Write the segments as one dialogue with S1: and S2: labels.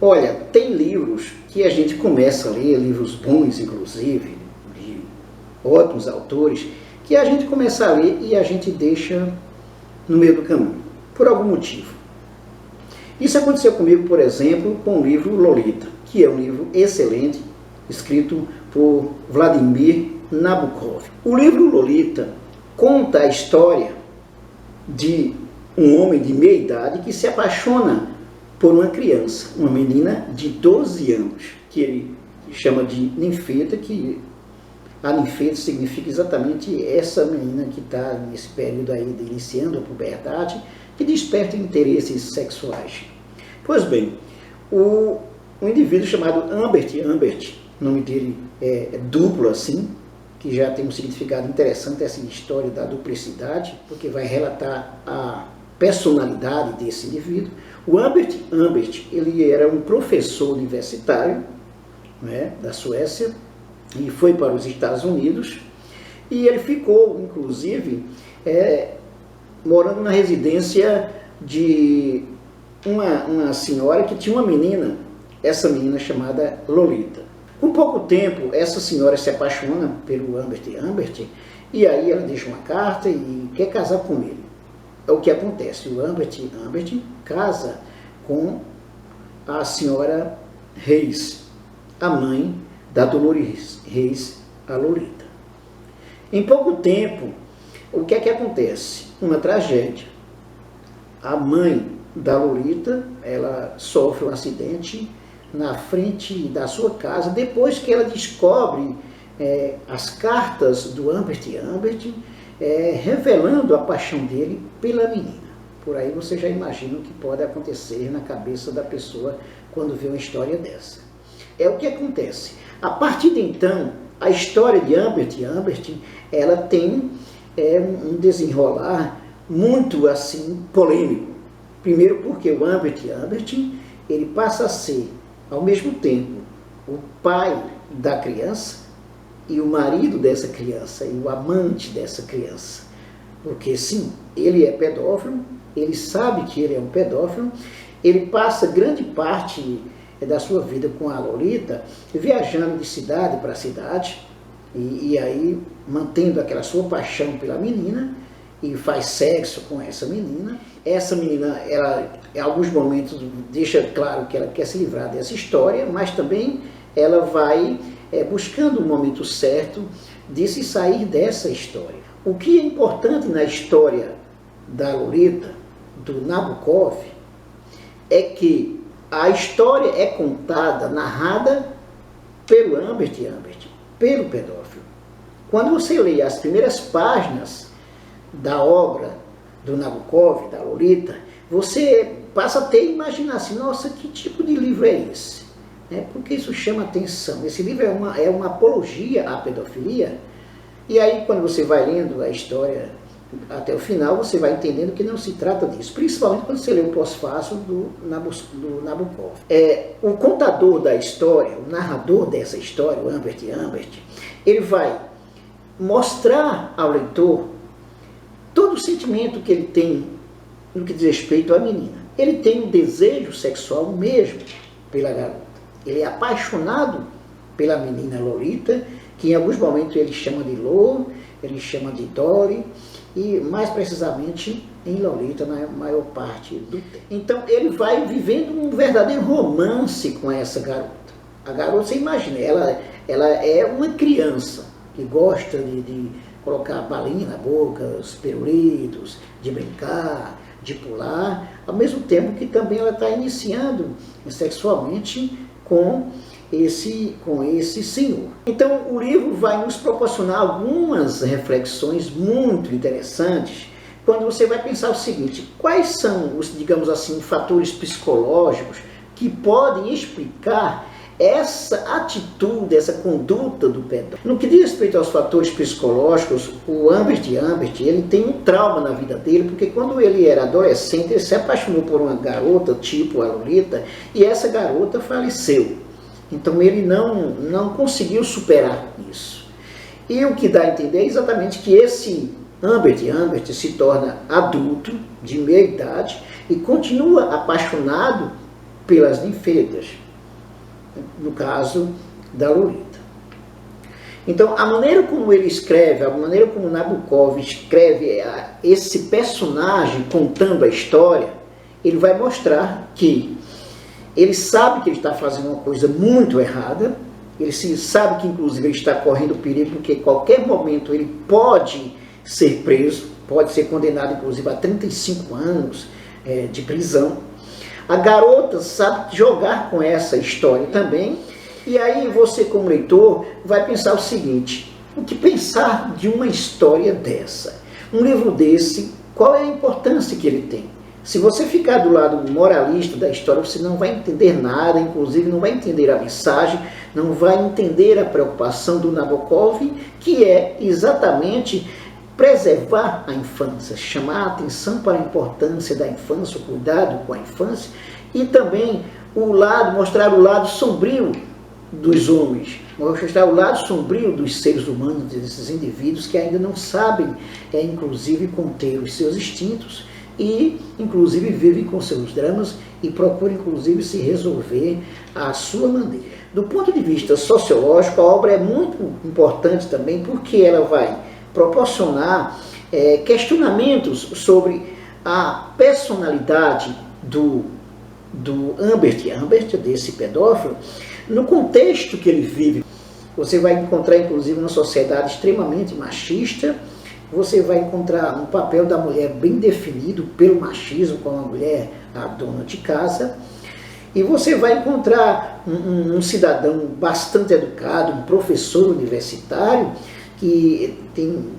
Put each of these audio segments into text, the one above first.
S1: Olha, tem livros que a gente começa a ler, livros bons inclusive, de ótimos autores, que a gente começa a ler e a gente deixa no meio do caminho, por algum motivo. Isso aconteceu comigo, por exemplo, com o livro Lolita, que é um livro excelente, escrito por Vladimir Nabokov. O livro Lolita conta a história de um homem de meia idade que se apaixona por uma criança, uma menina de 12 anos, que ele chama de ninfeta, que a ninfeta significa exatamente essa menina que está nesse período aí de iniciando a puberdade, que desperta interesses sexuais. Pois bem, um indivíduo chamado Humbert, o nome dele é duplo assim, que já tem um significado interessante essa história da duplicidade, porque vai relatar a personalidade desse indivíduo. O Humbert, ele era um professor universitário, né, da Suécia, e foi para os Estados Unidos, e ele ficou, inclusive, morando na residência de uma senhora que tinha uma menina, essa menina chamada Lolita. Com pouco tempo, essa senhora se apaixona pelo Humbert, e aí ela deixa uma carta e quer casar com ele. É o que acontece, o Humbert casa com a senhora Reis, a mãe da Dolores Reis, a Lolita. Em pouco tempo, o que é que acontece? Uma tragédia. A mãe da Lolita, ela sofre um acidente na frente da sua casa, depois que ela descobre as cartas do Humbert, revelando a paixão dele pela menina. Por aí você já imagina o que pode acontecer na cabeça da pessoa quando vê uma história dessa. É o que acontece. A partir de então, a história de Humbert, ela tem um desenrolar muito assim polêmico. Primeiro porque o Humbert, ele passa a ser, ao mesmo tempo, o pai da criança e o marido dessa criança e o amante dessa criança. Porque sim, ele é pedófilo, ele sabe que ele é um pedófilo, ele passa grande parte da sua vida com a Lolita, viajando de cidade para cidade, e aí mantendo aquela sua paixão pela menina, e faz sexo com essa menina. Essa menina, ela em alguns momentos deixa claro que ela quer se livrar dessa história, mas também ela vai buscando o momento certo de se sair dessa história. O que é importante na história da Lolita, do Nabokov, é que a história é contada, narrada pelo Humbert, pelo pedófilo. Quando você lê as primeiras páginas da obra do Nabokov, da Lolita, você passa a ter a imaginar assim, nossa, que tipo de livro é esse? Porque isso chama atenção. Esse livro é uma apologia à pedofilia, e aí quando você vai lendo a história até o final, você vai entendendo que não se trata disso, principalmente quando você lê o pós-fácil do Nabokov. O contador da história, o narrador dessa história, o Humbert, ele vai mostrar ao leitor todo o sentimento que ele tem no que diz respeito à menina. Ele tem um desejo sexual mesmo pela garota. Ele é apaixonado pela menina Lolita, que em alguns momentos ele chama de Lo, ele chama de Dolly, e mais precisamente em Lolita na maior parte do tempo. Então ele vai vivendo um verdadeiro romance com essa garota. A garota, você imagina, ela é uma criança que gosta de colocar balinha na boca, os pirulitos, de brincar, de pular, ao mesmo tempo que também ela está iniciando sexualmente com esse senhor. Então o livro vai nos proporcionar algumas reflexões muito interessantes quando você vai pensar o seguinte: quais são os, digamos assim, fatores psicológicos que podem explicar essa atitude, essa conduta do pedófilo? No que diz respeito aos fatores psicológicos, o Humbert, ele tem um trauma na vida dele, porque quando ele era adolescente, ele se apaixonou por uma garota, tipo a Lolita, e essa garota faleceu. Então ele não conseguiu superar isso. E o que dá a entender é exatamente que esse Humbert se torna adulto, de meia idade, e continua apaixonado pelas ninféidas, no caso da Lolita. Então, a maneira como ele escreve, a maneira como Nabokov escreve esse personagem contando a história, ele vai mostrar que ele sabe que ele está fazendo uma coisa muito errada, ele sabe que inclusive ele está correndo perigo, porque em qualquer momento ele pode ser preso, pode ser condenado inclusive a 35 anos de prisão. A garota sabe jogar com essa história também, e aí você como leitor vai pensar o seguinte: o que pensar de uma história dessa? Um livro desse, qual é a importância que ele tem? Se você ficar do lado moralista da história, você não vai entender nada, inclusive não vai entender a mensagem, não vai entender a preocupação do Nabokov, que é exatamente preservar a infância, chamar a atenção para a importância da infância, o cuidado com a infância, e também mostrar o lado sombrio dos homens, mostrar o lado sombrio dos seres humanos, desses indivíduos que ainda não sabem, inclusive, conter os seus instintos, e inclusive vivem com seus dramas e procuram inclusive se resolver à sua maneira. Do ponto de vista sociológico, a obra é muito importante também porque ela vai proporcionar questionamentos sobre a personalidade do Humbert, desse pedófilo, no contexto que ele vive. Você vai encontrar inclusive uma sociedade extremamente machista. Você vai encontrar um papel da mulher bem definido pelo machismo, como a mulher, a dona de casa. E você vai encontrar um cidadão bastante educado, um professor universitário, que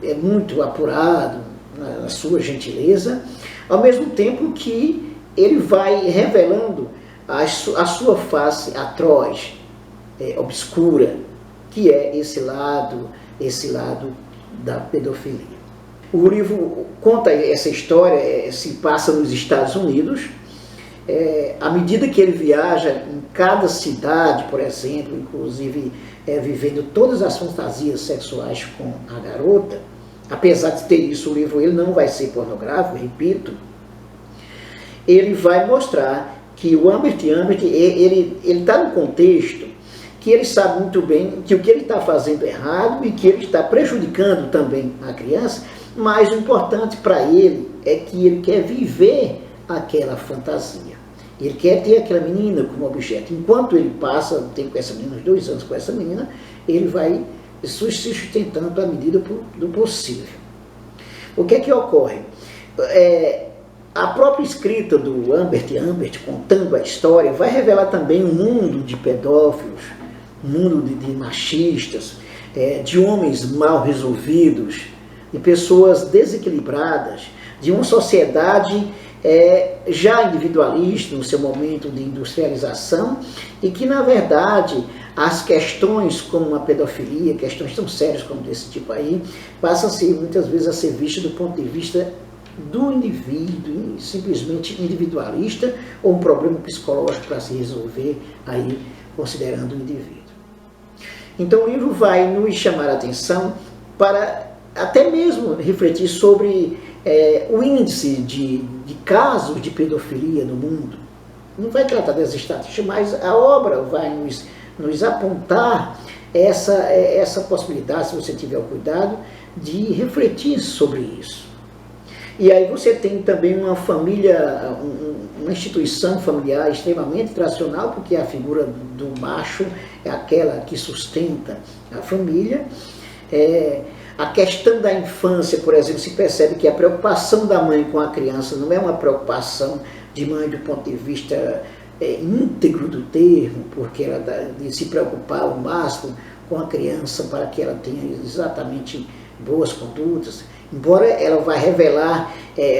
S1: é muito apurado na sua gentileza, ao mesmo tempo que ele vai revelando a sua face atroz, obscura, que é esse lado da pedofilia. O livro conta essa história, se passa nos Estados Unidos. À medida que ele viaja em cada cidade, por exemplo, inclusive vivendo todas as fantasias sexuais com a garota, apesar de ter isso, o livro ele não vai ser pornográfico, repito, ele vai mostrar que o Humbert, ele está no contexto que ele sabe muito bem que o que ele está fazendo é errado e que ele está prejudicando também a criança, mas o importante para ele é que ele quer viver aquela fantasia. Ele quer ter aquela menina como objeto. Enquanto ele passa o tempo com essa menina, uns 2 anos com essa menina, ele vai se sustentando à medida do possível. O que é que ocorre? A própria escrita do Humbert, contando a história, vai revelar também um mundo de pedófilos, um mundo de machistas, de homens mal resolvidos, de pessoas desequilibradas, de uma sociedade já individualista no seu momento de industrialização, e que, na verdade, as questões como a pedofilia, questões tão sérias como desse tipo aí, passam muitas vezes a ser vistas do ponto de vista do indivíduo, simplesmente individualista, ou um problema psicológico para se resolver aí, considerando o indivíduo. Então o livro vai nos chamar a atenção para até mesmo refletir sobre o índice de casos de pedofilia no mundo. Não vai tratar das estatísticas, mas a obra vai nos apontar essa possibilidade, se você tiver o cuidado, de refletir sobre isso. E aí você tem também uma família, uma instituição familiar extremamente tradicional, porque a figura do macho é aquela que sustenta a família. A questão da infância, por exemplo, se percebe que a preocupação da mãe com a criança não é uma preocupação de mãe do ponto de vista íntegro do termo, porque ela de se preocupar ao máximo com a criança para que ela tenha exatamente boas condutas, embora ela vá revelar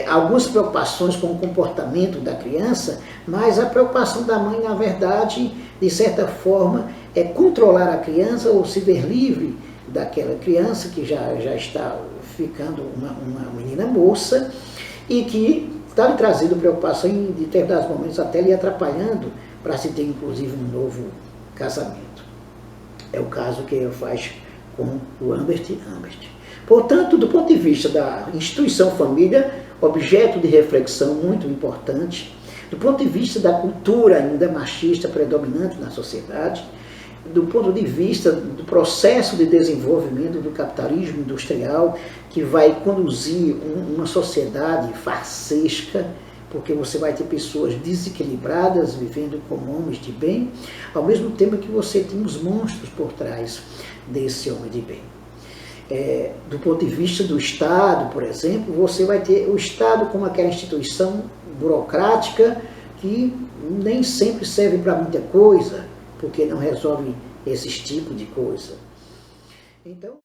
S1: algumas preocupações com o comportamento da criança, mas a preocupação da mãe, na verdade, de certa forma, é controlar a criança ou se ver livre daquela criança que já está ficando uma menina moça e que está lhe trazendo preocupação em determinados momentos, até lhe atrapalhando para se ter inclusive um novo casamento. É o caso que ele faz com o Humbert. Portanto, do ponto de vista da instituição família, objeto de reflexão muito importante. Do ponto de vista da cultura ainda machista predominante na sociedade, do ponto de vista do processo de desenvolvimento do capitalismo industrial, que vai conduzir uma sociedade farsesca, porque você vai ter pessoas desequilibradas, vivendo como homens de bem, ao mesmo tempo que você tem os monstros por trás desse homem de bem. Do ponto de vista do Estado, por exemplo, você vai ter o Estado como aquela instituição burocrática que nem sempre serve para muita coisa, porque não resolve esses tipos de coisa. Então...